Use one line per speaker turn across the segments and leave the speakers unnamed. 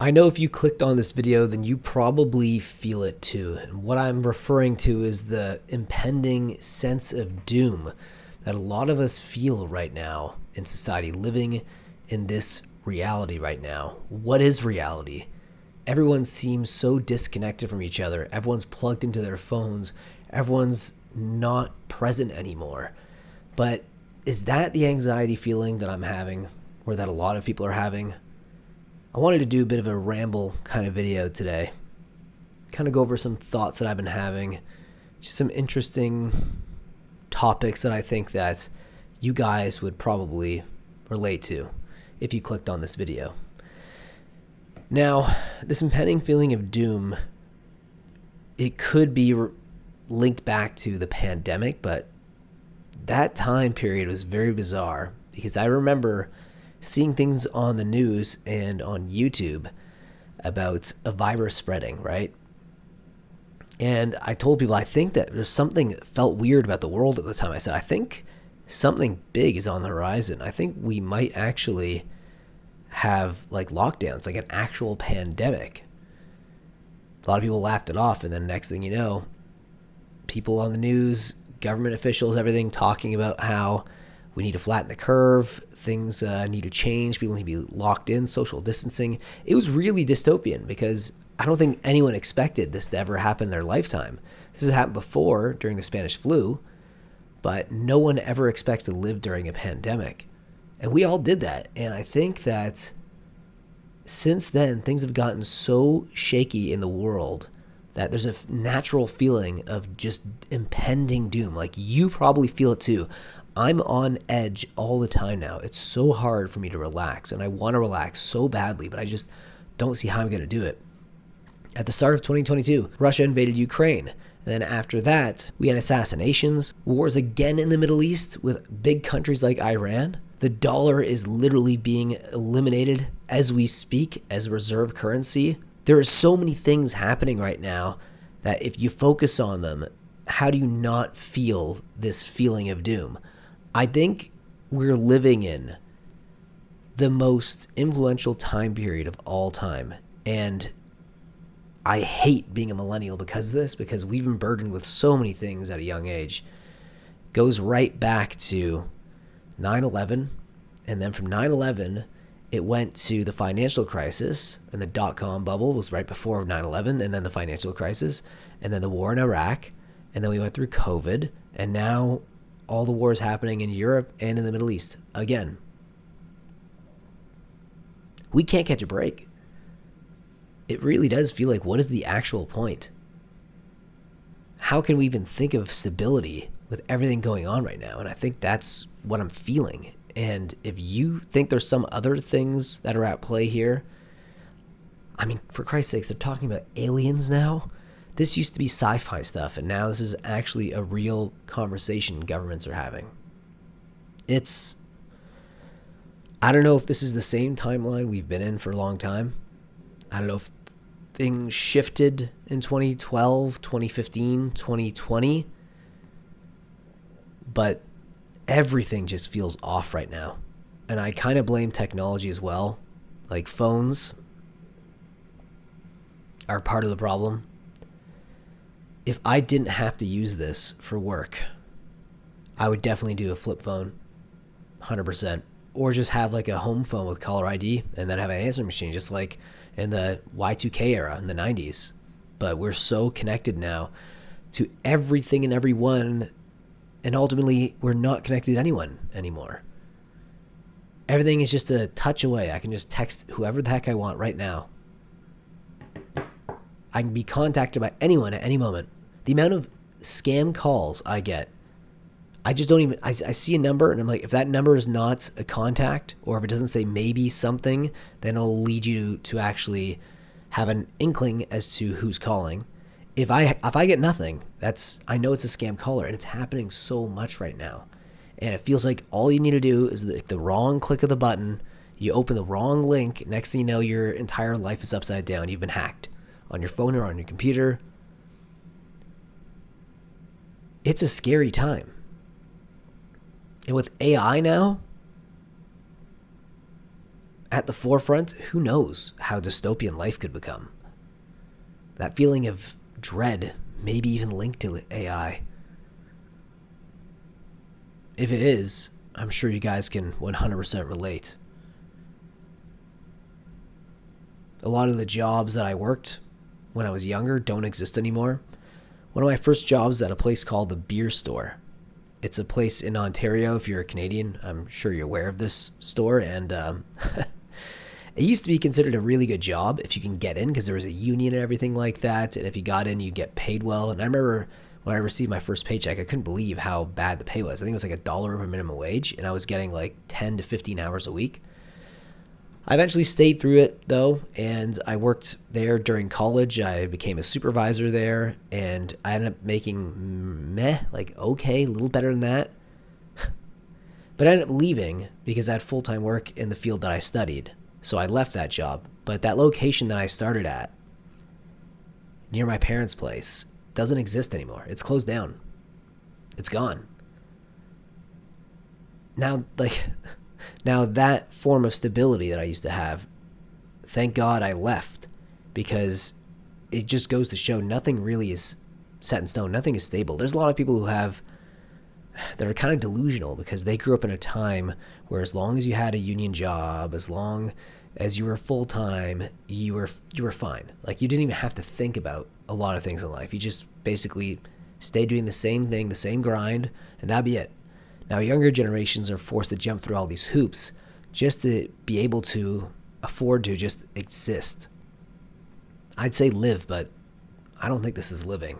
I know if you clicked on this video, then you probably feel it too. And what I'm referring to is the impending sense of doom that a lot of us feel right now in society, living in this reality right now. What is reality? Everyone seems so disconnected from each other. Everyone's plugged into their phones. Everyone's not present anymore. But is that the anxiety feeling that I'm having, or that a lot of people are having? I wanted to do a bit of a ramble kind of video today. Kind of go over some thoughts that I've been having. Just some interesting topics that I think that you guys would probably relate to if you clicked on this video. Now, this impending feeling of doom, it could be linked back to the pandemic, but that time period was very bizarre because I remember seeing things on the news and on YouTube about a virus spreading, right? And I told people I think that there's something that felt weird about the world at the time. I said, I think something big is on the horizon. I think we might actually have like lockdowns, like an actual pandemic. A lot of people laughed it off, and then next thing you know, people on the news, government officials, everything talking about how we need to flatten the curve, things need to change, people need to be locked in, social distancing. It was really dystopian because I don't think anyone expected this to ever happen in their lifetime. This has happened before during the Spanish flu, but no one ever expects to live during a pandemic. And we all did that. And I think that since then, things have gotten so shaky in the world that there's a natural feeling of just impending doom. Like you probably feel it too. I'm on edge all the time now. It's so hard for me to relax, and I want to relax so badly, but I just don't see how I'm going to do it. At the start of 2022, Russia invaded Ukraine. And then after that, we had assassinations, wars again in the Middle East with big countries like Iran. The dollar is literally being eliminated as we speak as a reserve currency. There are so many things happening right now that if you focus on them, how do you not feel this feeling of doom? I think we're living in the most influential time period of all time. And I hate being a millennial because of this, because we've been burdened with so many things at a young age. It goes right back to 9/11. And then from 9/11, it went to the financial crisis, and the dot-com bubble was right before 9/11, and then the financial crisis, and then the war in Iraq, and then we went through COVID, and now all the wars happening in Europe and in the Middle East again. We can't catch a break. It really does feel like, what is the actual point? How can we even think of stability with everything going on right now? And I think that's what I'm feeling. And if you think there's some other things that are at play here, I mean, for Christ's sakes, they're talking about aliens now. This used to be sci-fi stuff, and now this is actually a real conversation governments are having. I don't know if this is the same timeline we've been in for a long time. I don't know if things shifted in 2012, 2015, 2020, but everything just feels off right now. And I kind of blame technology as well. Like phones are part of the problem. If I didn't have to use this for work, I would definitely do a flip phone, 100%. Or just have like a home phone with caller ID and then have an answering machine, just like in the Y2K era in the 90s. But we're so connected now to everything and everyone, and ultimately we're not connected to anyone anymore. Everything is just a touch away. I can just text whoever the heck I want right now. I can be contacted by anyone at any moment. The amount of scam calls I get, I just don't even, I see a number and I'm like, if that number is not a contact, or if it doesn't say maybe something, then it'll lead you to actually have an inkling as to who's calling. If I get nothing, I know it's a scam caller, and it's happening so much right now. And it feels like all you need to do is the wrong click of the button, you open the wrong link, next thing you know, your entire life is upside down. You've been hacked on your phone or on your computer. It's a scary time. And with AI now, at the forefront, who knows how dystopian life could become? That feeling of dread, maybe even linked to AI. If it is, I'm sure you guys can 100% relate. A lot of the jobs that I worked when I was younger don't exist anymore. One of my first jobs at a place called the Beer Store. It's a place in Ontario. If you're a Canadian, I'm sure you're aware of this store. And it used to be considered a really good job if you can get in, because there was a union and everything like that. And if you got in, you'd get paid well. And I remember when I received my first paycheck, I couldn't believe how bad the pay was. I think it was like $1 over minimum wage, and I was getting like 10 to 15 hours a week. I eventually stayed through it, though, and I worked there during college. I became a supervisor there, and I ended up making okay, a little better than that. But I ended up leaving because I had full-time work in the field that I studied. So I left that job. But that location that I started at, near my parents' place, doesn't exist anymore. It's closed down. It's gone. Now that form of stability that I used to have, thank God I left, because it just goes to show nothing really is set in stone. Nothing is stable. There's a lot of people that are kind of delusional because they grew up in a time where as long as you had a union job, as long as you were full-time, you were fine. Like, you didn't even have to think about a lot of things in life. You just basically stayed doing the same thing, the same grind, and that'd be it. Now, younger generations are forced to jump through all these hoops just to be able to afford to just exist. I'd say live, but I don't think this is living.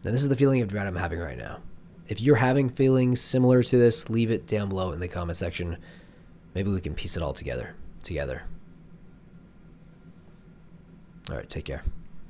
Now, this is the feeling of dread I'm having right now. If you're having feelings similar to this, leave it down below in the comment section. Maybe we can piece it all together. All right, take care.